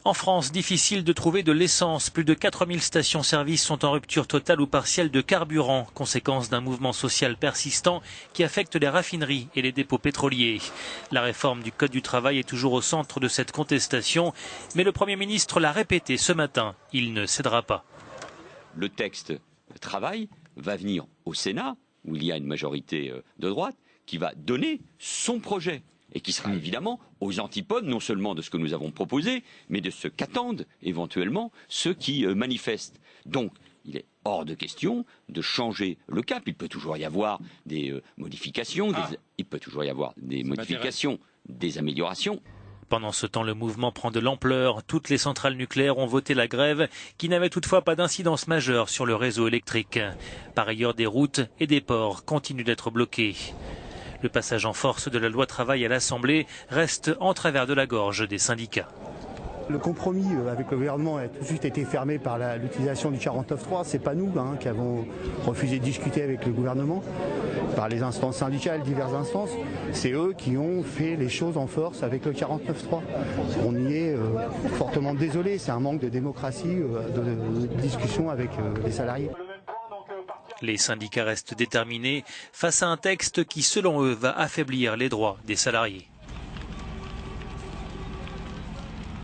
En France, difficile de trouver de l'essence. Plus de 4000 stations-service sont en rupture totale ou partielle de carburant, conséquence d'un mouvement social persistant qui affecte les raffineries et les dépôts pétroliers. La réforme du Code du travail est toujours au centre de cette contestation, mais le Premier ministre l'a répété ce matin, il ne cédera pas. Le texte travail va venir au Sénat, où il y a une majorité de droite, qui va donner son projet. Et qui sera évidemment aux antipodes non seulement de ce que nous avons proposé, mais de ce qu'attendent éventuellement ceux qui manifestent. Donc, il est hors de question de changer le cap. Il peut toujours y avoir des modifications, des améliorations. Pendant ce temps, le mouvement prend de l'ampleur. Toutes les centrales nucléaires ont voté la grève, qui n'avait toutefois pas d'incidence majeure sur le réseau électrique. Par ailleurs, des routes et des ports continuent d'être bloqués. Le passage en force de la loi travail à l'Assemblée reste en travers de la gorge des syndicats. Le compromis avec le gouvernement a tout de suite été fermé par l'utilisation du 49.3. C'est pas nous qui avons refusé de discuter avec le gouvernement, par les instances syndicales, diverses instances. C'est eux qui ont fait les choses en force avec le 49.3. On y est fortement désolé. C'est un manque de démocratie, de discussion avec les salariés. Les syndicats restent déterminés face à un texte qui, selon eux, va affaiblir les droits des salariés.